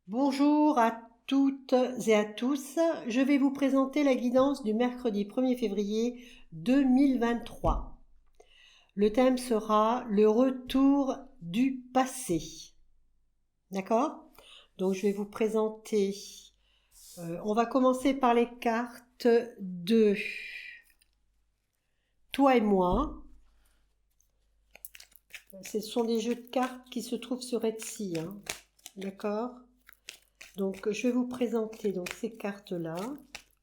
Bonjour à toutes et à tous. Je vais vous présenter la guidance du mercredi 1er février 2023. Le thème sera le retour du passé. D'accord? Donc je vais vous présenter. On va commencer par les cartes de toi et moi. Ce sont des jeux de cartes qui se trouvent sur Etsy. D'accord? Donc, je vais vous présenter donc, ces cartes-là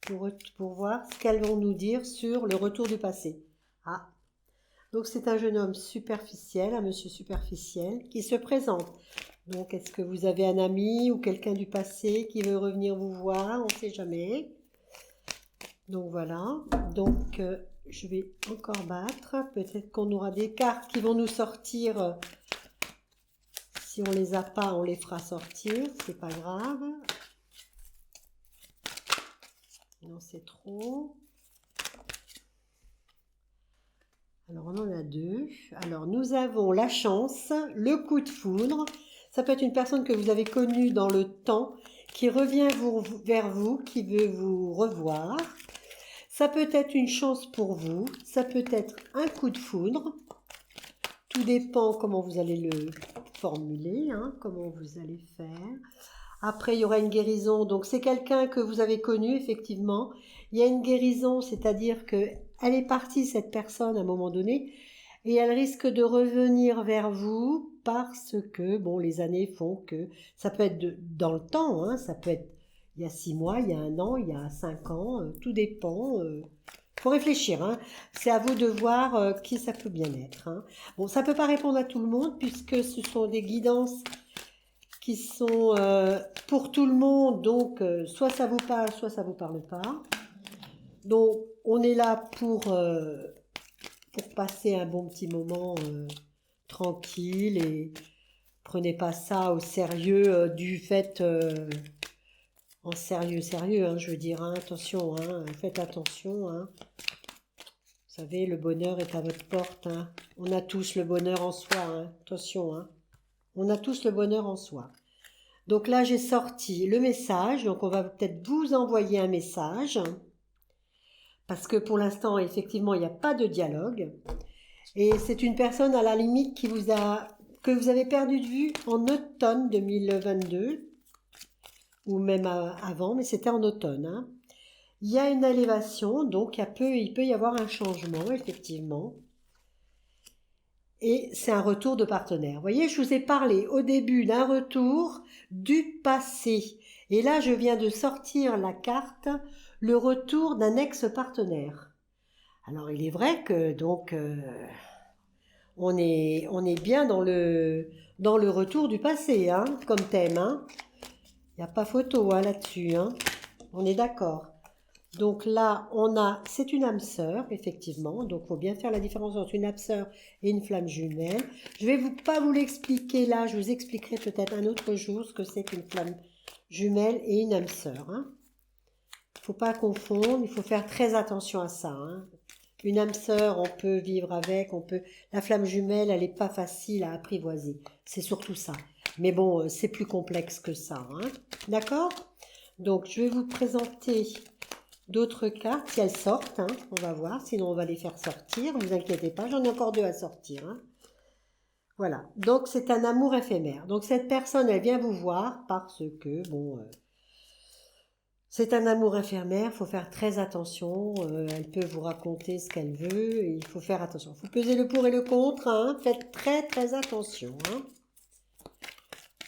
pour voir ce qu'elles vont nous dire sur le retour du passé. Ah, donc c'est un jeune homme superficiel, un monsieur superficiel, qui se présente. Donc, est-ce que vous avez un ami ou quelqu'un du passé qui veut revenir vous voir? On ne sait jamais. Donc, voilà. Donc, je vais encore battre. Peut-être qu'on aura des cartes qui vont nous sortir. Si on les a pas, on les fera sortir. C'est pas grave. Non, c'est trop. Alors, on en a deux. Alors, nous avons la chance, le coup de foudre. Ça peut être une personne que vous avez connue dans le temps, qui revient vers vous, qui veut vous revoir. Ça peut être une chance pour vous. Ça peut être un coup de foudre. Tout dépend comment vous allez le formuler, comment vous allez faire. Après, il y aura une guérison. Donc, c'est quelqu'un que vous avez connu, effectivement. Il y a une guérison, c'est-à-dire qu'elle est partie, cette personne, à un moment donné, et elle risque de revenir vers vous parce que, bon, les années font que... Ça peut être dans le temps, ça peut être il y a 6 mois, il y a 1 an, il y a 5 ans, tout dépend. Faut réfléchir, c'est à vous de voir qui ça peut bien être. Bon, ça peut pas répondre à tout le monde puisque ce sont des guidances qui sont pour tout le monde, donc soit ça vous parle, soit ça vous parle pas. Donc on est là pour passer un bon petit moment tranquille et prenez pas ça au sérieux du fait en sérieux, je veux dire, attention, faites attention. Vous savez, le bonheur est à votre porte. On a tous le bonheur en soi, attention. On a tous le bonheur en soi. Donc là, j'ai sorti le message. Donc, on va peut-être vous envoyer un message. Parce que pour l'instant, effectivement, il n'y a pas de dialogue. Et c'est une personne à la limite que vous avez perdu de vue en automne 2022. Ou même avant, mais c'était en automne. Il y a une élévation, donc il peut y avoir un changement, effectivement. Et c'est un retour de partenaire. Vous voyez, je vous ai parlé au début d'un retour du passé. Et là, je viens de sortir la carte, le retour d'un ex-partenaire. Alors, il est vrai que donc on est bien dans le retour du passé, comme thème. Il n'y a pas photo là-dessus. On est d'accord. Donc là, c'est une âme sœur, effectivement. Donc, il faut bien faire la différence entre une âme sœur et une flamme jumelle. Je vais pas vous l'expliquer là. Je vous expliquerai peut-être un autre jour ce que c'est qu'une flamme jumelle et une âme sœur. Il ne faut pas confondre. Il faut faire très attention à ça. Une âme sœur, on peut vivre avec. La flamme jumelle, elle n'est pas facile à apprivoiser. C'est surtout ça. Mais bon, c'est plus complexe que ça. D'accord? Donc, je vais vous présenter d'autres cartes, si elles sortent, on va voir, sinon on va les faire sortir, ne vous inquiétez pas, j'en ai encore 2 à sortir. Voilà, donc c'est un amour éphémère. Donc cette personne, elle vient vous voir parce que, c'est un amour éphémère, il faut faire très attention, elle peut vous raconter ce qu'elle veut, et il faut faire attention. Il faut peser le pour et le contre, faites très très attention.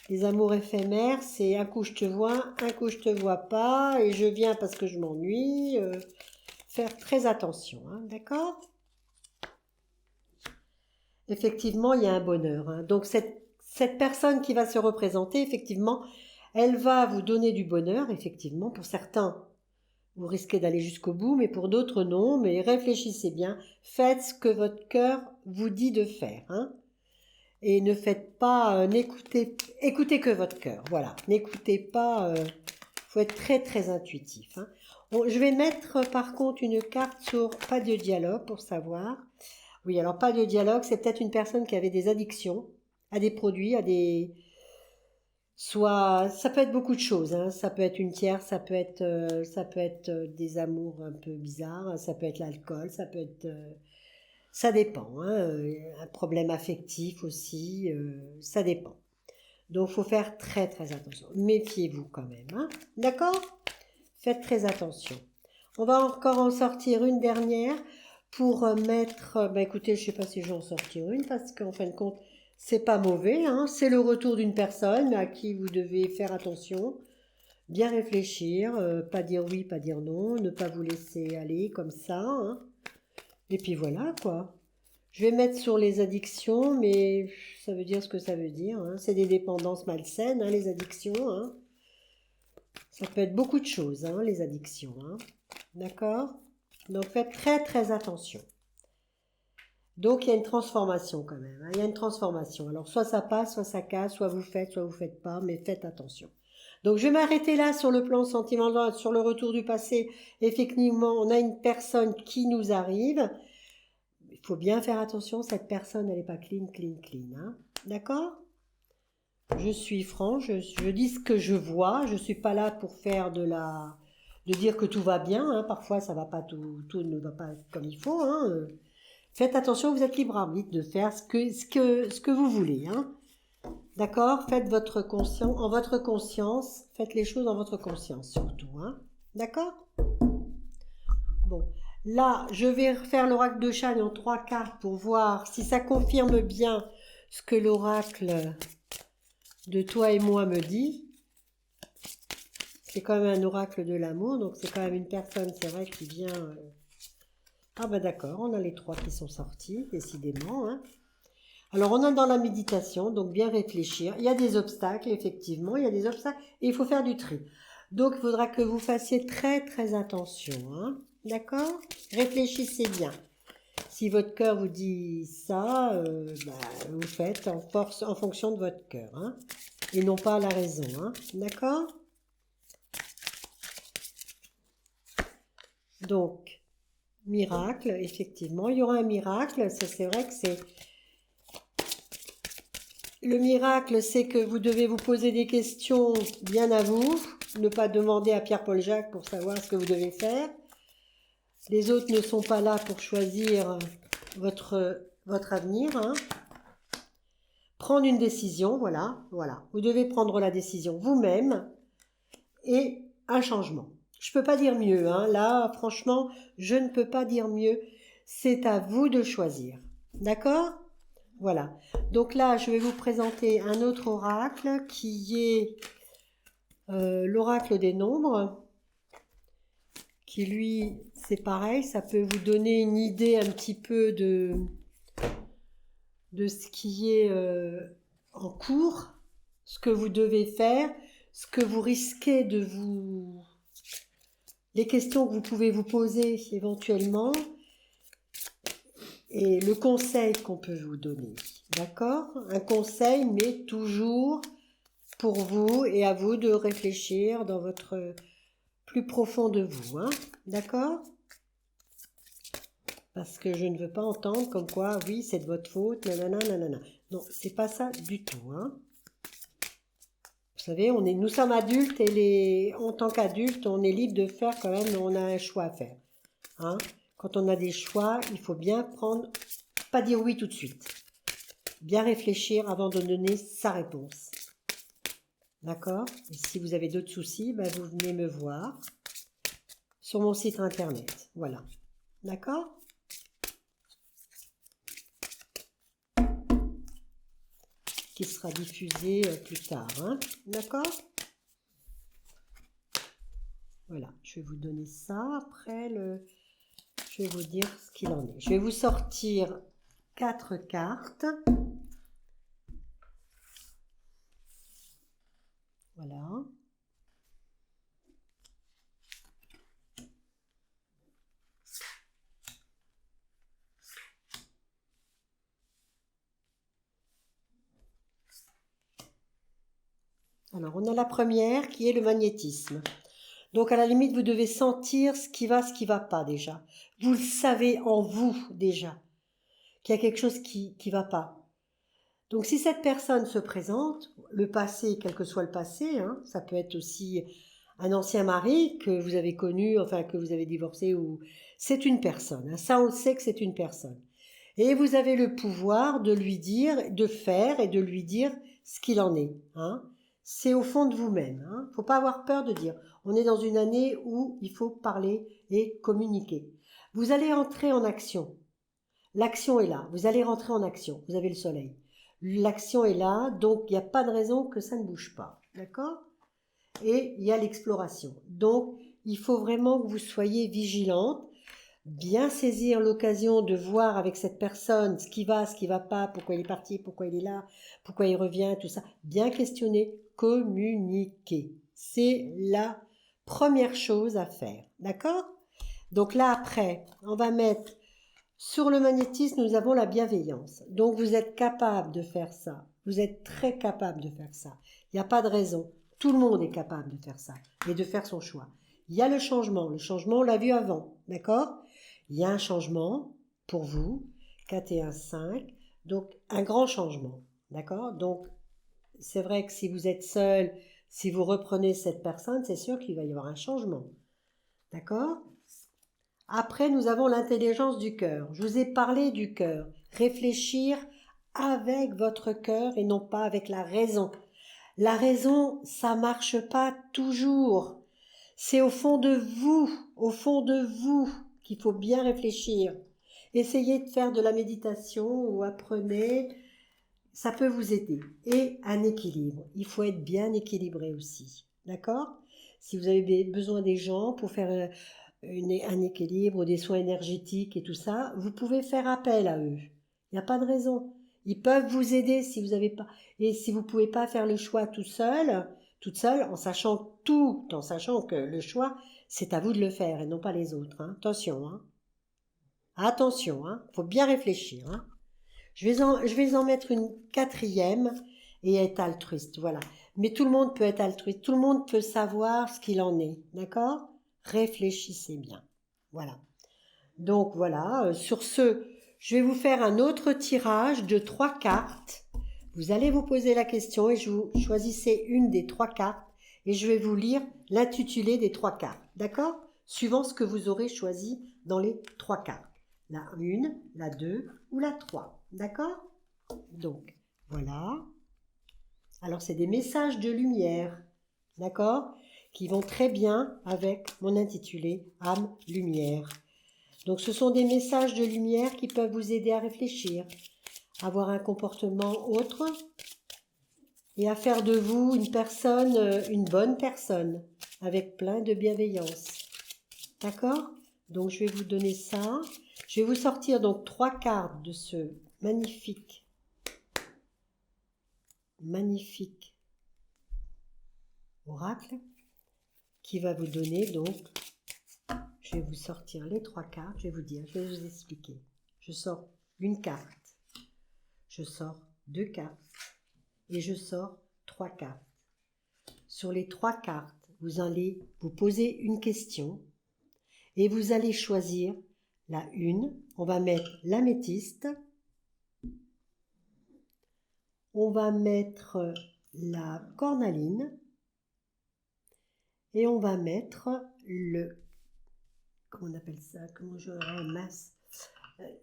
Les amours éphémères, c'est un coup je te vois, un coup je te vois pas, et je viens parce que je m'ennuie. Faire très attention, d'accord? Effectivement, il y a un bonheur. Donc cette personne qui va se représenter, effectivement, elle va vous donner du bonheur, effectivement. Pour certains, vous risquez d'aller jusqu'au bout, mais pour d'autres, non. Mais réfléchissez bien, faites ce que votre cœur vous dit de faire. Et ne faites pas, écoutez que votre cœur, voilà. N'écoutez pas, faut être très très intuitif. Bon, je vais mettre par contre une carte sur pas de dialogue pour savoir. Oui, alors pas de dialogue, c'est peut-être une personne qui avait des addictions à des produits, soit, ça peut être beaucoup de choses, hein. Ça peut être une tierce, ça peut être des amours un peu bizarres, ça peut être l'alcool, ça peut être, ça dépend, hein. Un problème affectif aussi, ça dépend. Donc, faut faire très très attention. Méfiez-vous quand même, hein. D'accord? Faites très attention. On va encore en sortir une dernière pour mettre. Bah écoutez, je sais pas si j'en sortir une parce qu'en fin de compte, c'est pas mauvais, hein. C'est le retour d'une personne à qui vous devez faire attention, bien réfléchir, pas dire oui, pas dire non, ne pas vous laisser aller comme ça, hein. Et puis voilà quoi. Je vais mettre sur les addictions, mais ça veut dire ce que ça veut dire, hein. C'est des dépendances malsaines, hein, les addictions, hein. Ça peut être beaucoup de choses, hein, les addictions, hein. D'accord? Donc faites très très attention. Donc il y a une transformation quand même, hein. Il y a une transformation. Alors soit ça passe, soit ça casse, soit vous faites pas, mais faites attention. Donc je vais m'arrêter là sur le plan sentimental, sur le retour du passé. Effectivement, on a une personne qui nous arrive. Il faut bien faire attention, cette personne, elle n'est pas clean, clean, clean, hein. D'accord? Je suis franc, je dis ce que je vois. Je suis pas là pour faire de dire que tout va bien, hein. Parfois ça va pas tout ne va pas comme il faut, hein. Faites attention, vous êtes libre arbitre de faire ce que vous voulez, hein. D'accord? Faites en votre conscience, faites les choses en votre conscience surtout, hein. D'accord? Bon, là, je vais faire l'oracle de Chane en 3 cartes pour voir si ça confirme bien ce que l'oracle de toi et moi me dit. C'est quand même un oracle de l'amour, donc c'est quand même une personne, c'est vrai, qui vient... Ah ben d'accord, on a les 3 qui sont sortis, décidément, hein. Alors on est dans la méditation, donc bien réfléchir. Il y a des obstacles, effectivement, il y a des obstacles, et il faut faire du tri. Donc il faudra que vous fassiez très très attention, hein. D'accord? Réfléchissez bien. Si votre cœur vous dit ça, vous faites en fonction de votre cœur, hein, et non pas la raison, hein. D'accord? Donc, miracle, effectivement, il y aura un miracle. Ça, c'est vrai que c'est... Le miracle, c'est que vous devez vous poser des questions bien à vous, ne pas demander à Pierre-Paul Jacques pour savoir ce que vous devez faire. Les autres ne sont pas là pour choisir votre avenir, hein. Prendre une décision, voilà. Vous devez prendre la décision vous-même et un changement. Je ne peux pas dire mieux, hein. Là, franchement, je ne peux pas dire mieux. C'est à vous de choisir. D'accord? Voilà. Donc là, je vais vous présenter un autre oracle qui est l'oracle des nombres. Qui lui, c'est pareil, ça peut vous donner une idée un petit peu de ce qui est en cours, ce que vous devez faire, ce que vous risquez de vous... les questions que vous pouvez vous poser éventuellement et le conseil qu'on peut vous donner. D'accord? Un conseil, mais toujours pour vous et à vous de réfléchir dans votre plus profond de vous, hein? D'accord? Parce que je ne veux pas entendre comme quoi, oui, c'est de votre faute, nanana, nanana. Non, c'est pas ça du tout, hein. Vous savez, nous sommes adultes et en tant qu'adultes, on est libre de faire quand même, on a un choix à faire, hein. Quand on a des choix, il faut bien pas dire oui tout de suite. Bien réfléchir avant de donner sa réponse. D'accord? Et si vous avez d'autres soucis, vous venez me voir sur mon site internet. Voilà. D'accord? Qui sera diffusé plus tard, hein? D'accord? Voilà, je vais vous donner ça. Après, je vais vous dire ce qu'il en est. Je vais vous sortir 4 cartes. Voilà. Alors, on a la première qui est le magnétisme. Donc, à la limite, vous devez sentir ce qui va pas déjà. Vous le savez en vous déjà, qu'il y a quelque chose qui va pas. Donc si cette personne se présente, le passé, quel que soit le passé, hein, ça peut être aussi un ancien mari que vous avez connu, enfin que vous avez divorcé, ou c'est une personne. Hein, ça, on le sait que c'est une personne. Et vous avez le pouvoir de lui dire, de faire et de lui dire ce qu'il en est. Hein. C'est au fond de vous-même. Hein. Faut pas avoir peur de dire. On est dans une année où il faut parler et communiquer. Vous allez entrer en action. L'action est là. Vous allez rentrer en action. Vous avez le soleil. L'action est là, donc il n'y a pas de raison que ça ne bouge pas. D'accord ? Et il y a l'exploration. Donc, il faut vraiment que vous soyez vigilante, bien saisir l'occasion de voir avec cette personne ce qui va pas, pourquoi il est parti, pourquoi il est là, pourquoi il revient, tout ça. Bien questionner, communiquer. C'est la première chose à faire. D'accord ? Donc là, après, on va mettre sur le magnétisme, nous avons la bienveillance. Donc, vous êtes capable de faire ça. Vous êtes très capable de faire ça. Il n'y a pas de raison. Tout le monde est capable de faire ça et de faire son choix. Il y a le changement. Le changement, on l'a vu avant. D'accord ? Il y a un changement pour vous. 4 et 1, 5. Donc, un grand changement. D'accord ? Donc, c'est vrai que si vous êtes seul, si vous reprenez cette personne, c'est sûr qu'il va y avoir un changement. D'accord ? Après, nous avons l'intelligence du cœur. Je vous ai parlé du cœur. Réfléchir avec votre cœur et non pas avec la raison. La raison, ça marche pas toujours. C'est au fond de vous, qu'il faut bien réfléchir. Essayez de faire de la méditation ou apprenez, ça peut vous aider. Et un équilibre. Il faut être bien équilibré aussi. D'accord ? Si vous avez besoin des gens pour faire un équilibre, des soins énergétiques et tout ça, vous pouvez faire appel à eux. Il n'y a pas de raison. Ils peuvent vous aider si vous avez pas. Et si vous pouvez pas faire le choix toute seule, en sachant en sachant que le choix, c'est à vous de le faire et non pas les autres. Hein. Attention, hein. Attention, hein. Faut bien réfléchir. Hein. Je vais en mettre une quatrième et être altruiste, voilà. Mais tout le monde peut être altruiste, tout le monde peut savoir ce qu'il en est, d'accord ? Réfléchissez bien, voilà. Donc voilà, sur ce, je vais vous faire un autre tirage de 3 cartes. Vous allez vous poser la question et vous choisissez une des 3 cartes et je vais vous lire l'intitulé des 3 cartes, d'accord ? Suivant ce que vous aurez choisi dans les 3 cartes. La 1, la 2 ou la 3. D'accord ? Donc, voilà. Alors, c'est des messages de lumière. D'accord ? Qui vont très bien avec mon intitulé Âme Lumière. Donc, ce sont des messages de lumière qui peuvent vous aider à réfléchir, à avoir un comportement autre et à faire de vous une bonne personne, avec plein de bienveillance. D'accord ? Donc, je vais vous donner ça. Je vais vous sortir donc 3 cartes de ce magnifique oracle qui va vous donner donc, je vais vous sortir les 3 cartes, je vais vous expliquer. Je sors une carte, je sors 2 cartes et je sors 3 cartes. Sur les 3 cartes, vous allez vous poser une question et vous allez choisir la 1, on va mettre l'améthyste, on va mettre la cornaline et on va mettre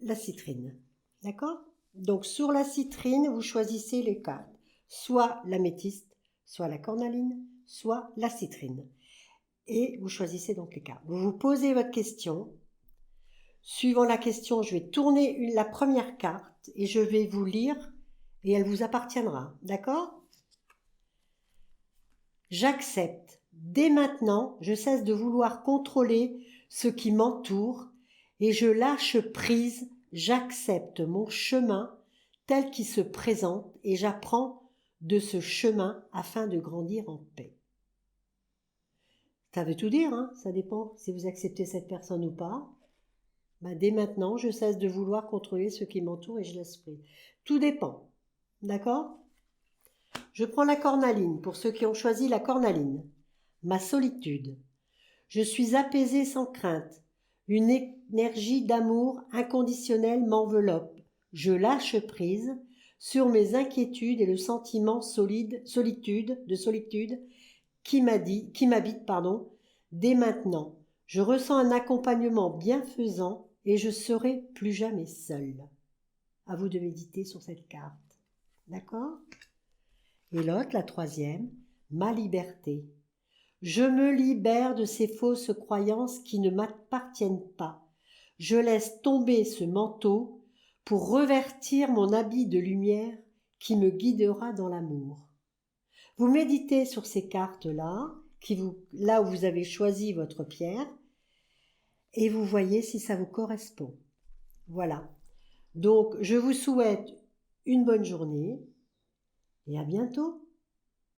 la citrine. D'accord ? Donc sur la citrine, vous choisissez les cartes, soit l'améthyste, soit la cornaline, soit la citrine. Et vous choisissez donc les cartes. Vous vous posez votre question. Suivant la question, je vais tourner la première carte et je vais vous lire et elle vous appartiendra. D'accord ? J'accepte. Dès maintenant, je cesse de vouloir contrôler ce qui m'entoure et je lâche prise, j'accepte mon chemin tel qu'il se présente et j'apprends de ce chemin afin de grandir en paix. Ça veut tout dire, hein ? Ça dépend si vous acceptez cette personne ou pas. Dès maintenant, je cesse de vouloir contrôler ce qui m'entoure et je laisse prise. Tout dépend. D'accord ? Je prends la cornaline pour ceux qui ont choisi la cornaline. Ma solitude. Je suis apaisée sans crainte. Une énergie d'amour inconditionnel m'enveloppe. Je lâche prise. sur mes inquiétudes et le sentiment de solitude qui m'habite, dès maintenant. Je ressens un accompagnement bienfaisant et je serai plus jamais seule. À vous de méditer sur cette carte. D'accord? Et l'autre, la troisième, ma liberté. Je me libère de ces fausses croyances qui ne m'appartiennent pas. Je laisse tomber ce manteau pour revêtir mon habit de lumière qui me guidera dans l'amour. Vous méditez sur ces cartes-là, là où vous avez choisi votre pierre, et vous voyez si ça vous correspond. Voilà. Donc, je vous souhaite une bonne journée et à bientôt.